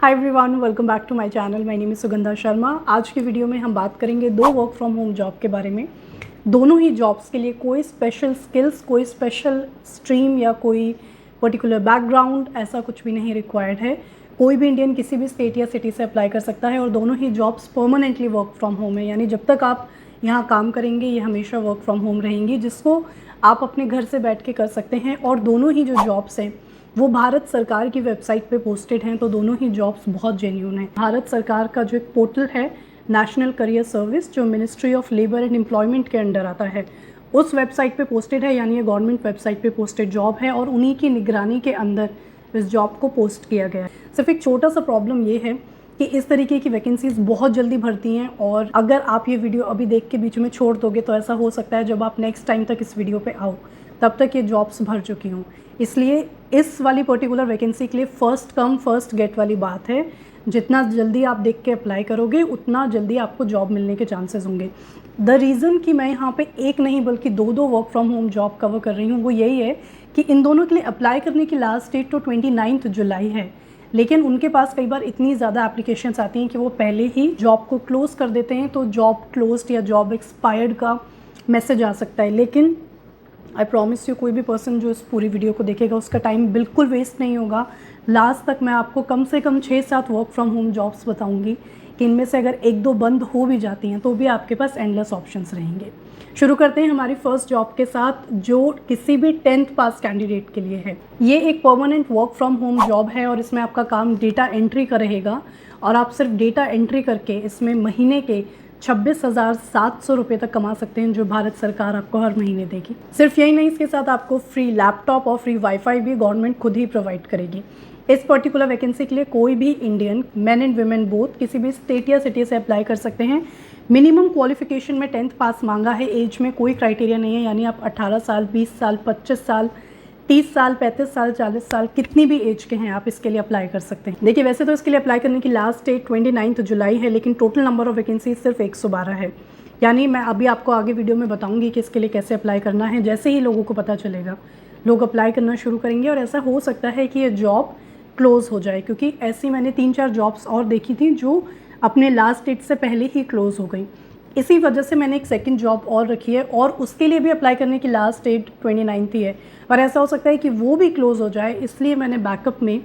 Hi everyone, welcome back to my channel. My name is Sugandha Sharma. आज की video में हम बात करेंगे दो वर्क फ्रॉम होम जॉब के बारे में। दोनों ही जॉब्स के लिए कोई स्पेशल स्किल्स, कोई स्पेशल स्ट्रीम या कोई पर्टिकुलर बैकग्राउंड ऐसा कुछ भी नहीं रिक्वायर्ड है। कोई भी इंडियन किसी भी स्टेट या सिटी से अप्लाई कर सकता है और दोनों ही jobs permanently work from home है, यानी जब तक आप यहाँ काम करेंगे ये हमेशा वर्क फ्रॉम होम रहेंगी, जिसको आप अपने घर से बैठ के कर सकते हैं। और दोनों ही जो जॉब्स हैं वो भारत सरकार की वेबसाइट पे पोस्टेड हैं, तो दोनों ही जॉब्स बहुत जेन्युइन हैं। भारत सरकार का जो एक पोर्टल है नेशनल करियर सर्विस, जो ministry of labour and employment के अंडर आता है, उस वेबसाइट पे पोस्टेड है, यानी ये गवर्नमेंट वेबसाइट पे पोस्टेड जॉब है और उन्हीं की निगरानी के अंदर इस जॉब को पोस्ट किया गया है। सिर्फ एक छोटा सा प्रॉब्लम ये है कि इस तरीके की वैकेंसीज़ बहुत जल्दी भरती हैं और अगर आप ये वीडियो अभी देख के बीच में छोड़ दोगे तो ऐसा हो सकता है जब आप नेक्स्ट टाइम तक इस वीडियो पे आओ तब तक ये जॉब्स भर चुकी हूँ। इसलिए इस वाली पर्टिकुलर वैकेंसी के लिए फर्स्ट कम फर्स्ट गेट वाली बात है। जितना जल्दी आप देख के अप्लाई करोगे उतना जल्दी आपको जॉब मिलने के चांसेस होंगे। द रीज़न कि मैं यहाँ पे एक नहीं बल्कि दो work from home job cover कर रही हूँ वो यही है कि इन दोनों के लिए अप्लाई करने की लास्ट डेट तो 29 जुलाई है, लेकिन उनके पास कई बार इतनी ज़्यादा एप्लीकेशंस आती हैं कि वो पहले ही जॉब को क्लोज़ कर देते हैं, तो जॉब क्लोज्ड या जॉब एक्सपायर्ड का मैसेज आ सकता है। लेकिन आई प्रॉमिस यू, कोई भी पर्सन जो इस पूरी वीडियो को देखेगा उसका टाइम बिल्कुल वेस्ट नहीं होगा। लास्ट तक मैं आपको कम से कम 6-7 वर्क फ्रॉम होम जॉब्स बताऊंगी कि इनमें से अगर 1-2 बंद हो भी जाती हैं तो भी आपके पास एंडलेस ऑप्शंस रहेंगे। शुरू करते हैं हमारी फर्स्ट जॉब के साथ, जो किसी भी 10th पास कैंडिडेट के लिए है। ये एक permanent work from home job है और इसमें आपका काम डेटा एंट्री का रहेगा और आप सिर्फ डेटा एंट्री करके इसमें महीने के 26,700 रुपये तक कमा सकते हैं, जो भारत सरकार आपको हर महीने देगी। सिर्फ यही नहीं, इसके साथ आपको फ्री लैपटॉप और फ्री वाईफाई भी गवर्नमेंट खुद ही प्रोवाइड करेगी। इस पर्टिकुलर वैकेंसी के लिए कोई भी Indian, main and women both, किसी भी स्टेट या सिटी से अप्लाई कर सकते हैं। मिनिमम क्वालिफिकेशन में 10th पास मांगा है। एज में कोई क्राइटेरिया नहीं है, यानी आप 18 साल, 20 साल, 25 साल, 30 साल, 35 साल, 40 साल, कितनी भी एज के हैं आप इसके लिए अप्लाई कर सकते हैं। देखिए, वैसे तो इसके लिए अप्लाई करने की लास्ट डेट 29 जुलाई है, लेकिन टोटल नंबर ऑफ वैकेंसी सिर्फ 112 है। यानी मैं अभी आपको आगे वीडियो में बताऊंगी कि इसके लिए कैसे अप्लाई करना है। जैसे ही लोगों को पता चलेगा लोग अप्लाई करना शुरू करेंगे और ऐसा हो सकता है कि ये जॉब क्लोज़ हो जाए, क्योंकि ऐसी मैंने 3-4 जॉब्स और देखी थी जो अपने लास्ट डेट से पहले ही क्लोज़ हो गई। इसी वजह से मैंने एक सेकंड जॉब और रखी है और उसके लिए भी अप्लाई करने की लास्ट डेट 29 ही है, पर ऐसा हो सकता है कि वो भी क्लोज़ हो जाए। इसलिए मैंने बैकअप में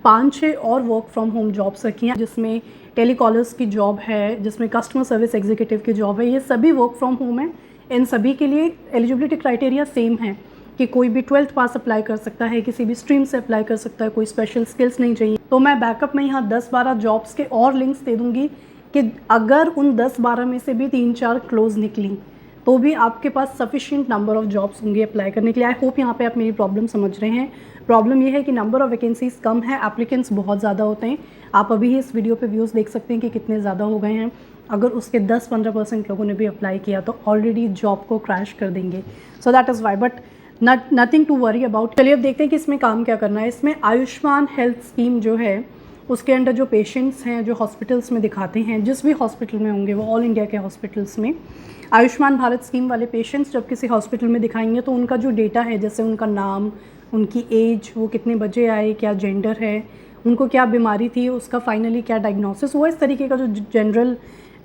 5-6 और वर्क फ्रॉम होम जॉब्स रखी हैं, जिसमें टेलीकॉलर्स की जॉब है, जिसमें कस्टमर सर्विस एग्जीक्यूटिव की जॉब है। ये सभी वर्क फ्रॉम होम है। इन सभी के लिए एलिजिबिलिटी क्राइटेरिया सेम है कि कोई भी 12th पास अप्लाई कर सकता है, किसी भी स्ट्रीम से अप्लाई कर सकता है, कोई स्पेशल स्किल्स नहीं चाहिए। तो मैं बैकअप में यहाँ 10-12 जॉब्स के और लिंक्स दे दूँगी कि अगर उन 10-12 में से भी 3-4 क्लोज निकली तो भी आपके पास सफिशिएंट नंबर ऑफ़ जॉब्स होंगी अप्लाई करने के लिए। आई होप यहाँ पे आप मेरी प्रॉब्लम समझ रहे हैं। प्रॉब्लम ये है कि नंबर ऑफ़ वैकेंसीज़ कम है, एप्लीकेंट्स बहुत ज़्यादा होते हैं। आप अभी ही इस वीडियो पे व्यूज़ देख सकते हैं कि कितने ज़्यादा हो गए हैं। अगर उसके 10-15% लोगों ने भी अप्लाई किया तो ऑलरेडी जॉब को क्रैश कर देंगे। So that is why, but nothing to worry about. चलिए अब देखते हैं कि इसमें काम क्या करना है। इसमें आयुष्मान हेल्थ स्कीम जो है उसके अंडर जो पेशेंट्स हैं, जो हॉस्पिटल्स में दिखाते हैं, जिस भी हॉस्पिटल में होंगे वो ऑल इंडिया के हॉस्पिटल्स में, आयुष्मान भारत स्कीम वाले पेशेंट्स जब किसी हॉस्पिटल में दिखाएंगे तो उनका जो डेटा है, जैसे उनका नाम, उनकी एज, वो कितने बजे आए, क्या जेंडर है, उनको क्या बीमारी थी, उसका फाइनली क्या डायग्नोसिस हुआ, इस तरीके का जो जनरल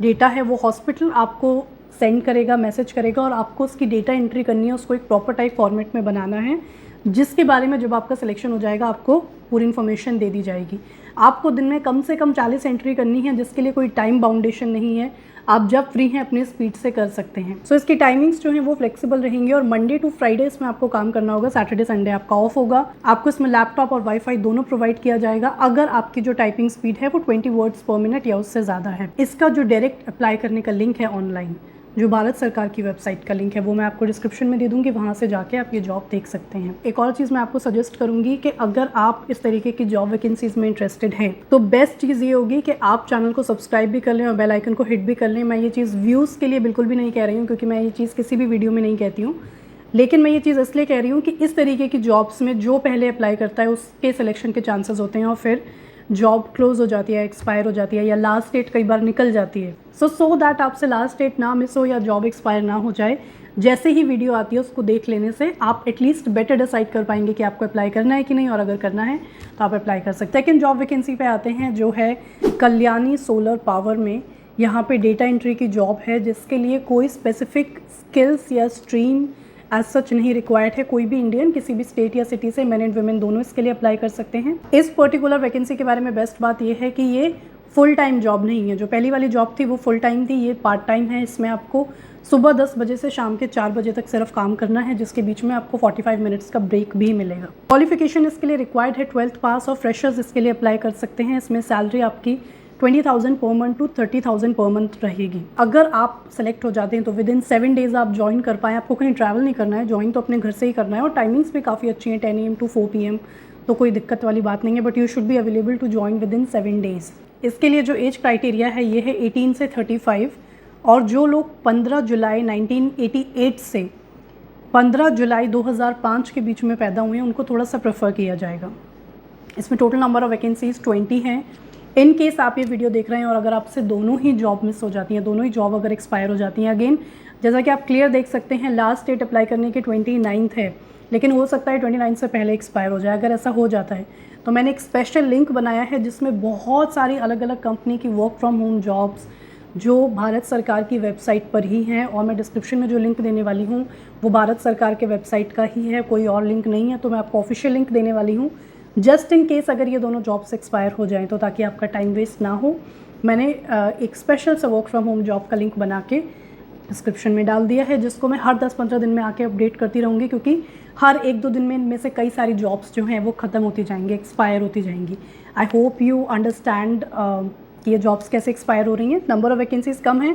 डेटा है वो हॉस्पिटल आपको सेंड करेगा, मैसेज करेगा और आपको उसकी डेटा एंट्री करनी है, उसको एक प्रॉपर टाइप फॉर्मेट में बनाना है, जिसके बारे में जब आपका सिलेक्शन हो जाएगा आपको पूरी इन्फॉर्मेशन दे दी जाएगी। आपको दिन में कम से कम 40 एंट्री करनी है, जिसके लिए कोई टाइम बाउंडेशन नहीं है। आप जब फ्री हैं अपने स्पीड से कर सकते हैं। सो इसकी टाइमिंग्स जो हैं वो फ्लेक्सिबल रहेंगी और मंडे टू फ्राइडे इसमें आपको काम करना होगा। सैटरडे संडे आपका ऑफ होगा। आपको इसमें लैपटॉप और वाईफाई दोनों प्रोवाइड किया जाएगा अगर आपकी जो टाइपिंग स्पीड है वो 20 वर्ड्स पर मिनट या उससे ज़्यादा है। इसका जो डायरेक्ट अप्लाई करने का लिंक है ऑनलाइन, जो भारत सरकार की वेबसाइट का लिंक है, वो मैं आपको डिस्क्रिप्शन में दे दूँगी, वहाँ से जाके आप ये जॉब देख सकते हैं। एक और चीज़ मैं आपको सजेस्ट करूँगी कि अगर आप इस तरीके की जॉब वैकेंसीज़ में इंटरेस्टेड हैं तो बेस्ट चीज़ ये होगी कि आप चैनल को सब्सक्राइब भी कर लें और बेल आइकन को हिट भी कर लें। मैं ये चीज़ व्यूज़ के लिए बिल्कुल भी नहीं कह रही हूँ, क्योंकि मैं ये चीज़ किसी भी वीडियो में नहीं कहती हूँ, लेकिन मैं ये चीज़ इसलिए कह रही हूँ कि इस तरीके की जॉब्स में जो पहले अप्लाई करता है उसके सिलेक्शन के चांसेस होते हैं और फिर जॉब क्लोज हो जाती है, एक्सपायर हो जाती है या लास्ट डेट कई बार निकल जाती है। सो दैट आपसे लास्ट डेट ना मिस हो या जॉब एक्सपायर ना हो जाए, जैसे ही वीडियो आती है उसको देख लेने से आप एटलीस्ट बेटर डिसाइड कर पाएंगे कि आपको अप्लाई करना है कि नहीं, और अगर करना है तो आप अप्लाई कर सकते हैं। सेकंड जॉब वैकेंसी पे आते हैं, जो है कल्याणी सोलर पावर में। यहाँ पे डेटा एंट्री की जॉब है, जिसके लिए कोई स्पेसिफिक स्किल्स या स्ट्रीम एज सच नहीं रिक्वायर्ड है। कोई भी इंडियन किसी भी स्टेट या सिटी से, मैन एंड वुमेन दोनों इसके लिए अप्लाई कर सकते हैं। इस पर्टिकुलर वैकेंसी के बारे में बेस्ट बात यह है कि ये फुल टाइम जॉब नहीं है। जो पहली वाली जॉब थी वो फुल टाइम थी, ये पार्ट टाइम है। इसमें आपको सुबह 10 बजे से शाम के 4 बजे तक सिर्फ काम करना है, जिसके बीच में आपको 45 मिनट्स का ब्रेक भी मिलेगा। क्वालिफिकेशन इसके लिए रिक्वायर्ड है 12th पास, और फ्रेशर्स इसके लिए अप्लाई कर सकते हैं। इसमें सैलरी आपकी 20,000 per month to 30,000 per month रहेगी। अगर आप सेलेक्ट हो जाते हैं तो विद इन 7 डेज़ आप ज्वाइन कर पाएँ। आपको कहीं ट्रैवल नहीं करना है, ज्वाइन तो अपने घर से ही करना है, और टाइमिंग्स भी काफ़ी अच्छी हैं, 10 AM to 4 PM, तो कोई दिक्कत वाली बात नहीं है। But you should be available to join within 7 days. इसके लिए जो एज क्राइटेरिया है ये है 18 से 35, और जो लोग 15 जुलाई 1988 से 15 जुलाई 2005 के बीच में पैदा हुए हैं उनको थोड़ा सा प्रेफर किया जाएगा। इसमें टोटल नंबर ऑफ वैकेंसीज 20 हैं। इन केस आप ये वीडियो देख रहे हैं और अगर आपसे दोनों ही जॉब मिस हो जाती हैं, दोनों ही जॉब अगर एक्सपायर हो जाती हैं, अगेन जैसा कि आप क्लियर देख सकते हैं, लास्ट डेट अप्लाई करने की 29 है, लेकिन हो सकता है 29 से पहले एक्सपायर हो जाए। अगर ऐसा हो जाता है तो मैंने एक स्पेशल लिंक बनाया है जिसमें बहुत सारी अलग अलग कंपनी की वर्क फ्रॉम होम जॉब्स जो भारत सरकार की वेबसाइट पर ही हैं, और मैं डिस्क्रिप्शन में जो लिंक देने वाली हूँ वो भारत सरकार के वेबसाइट का ही है, कोई और लिंक नहीं है। तो मैं आपको ऑफिशियल लिंक देने वाली हूँ, जस्ट इन केस अगर ये दोनों जॉब्स एक्सपायर हो जाएं तो, ताकि आपका टाइम वेस्ट ना हो। मैंने एक स्पेशल सा वर्क फ्रॉम होम जॉब का लिंक बना के डिस्क्रिप्शन में डाल दिया है, जिसको मैं हर 10-15 दिन में आके अपडेट करती रहूँगी, क्योंकि हर 1-2 दिन में इनमें से कई सारी जॉब्स जो हैं वो ख़त्म होती जाएंगी, एक्सपायर होती जाएंगी। आई होप यू अंडरस्टैंड कि ये जॉब्स कैसे एक्सपायर हो रही हैं। नंबर ऑफ़ वैकेंसीज़ कम है,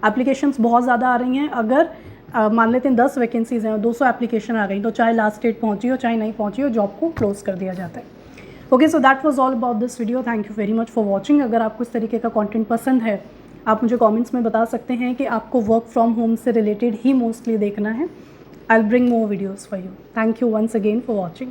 एप्लीकेशंस बहुत ज़्यादा आ रही हैं। अगर मान लेते हैं 10 वैकेंसीज़ हैं और 200 एप्लीकेशन आ गई, तो चाहे लास्ट डेट पहुँची हो चाहे नहीं पहुँची हो, जॉब को क्लोज़ कर दिया जाता है। Okay, so that was all about this video. Thank you very much for watching. अगर आपको इस तरीके का कंटेंट पसंद है, आप मुझे कमेंट्स में बता सकते हैं कि आपको वर्क फ्रॉम होम से रिलेटेड ही मोस्टली देखना है। I will bring more videos for you. Thank you once again for watching.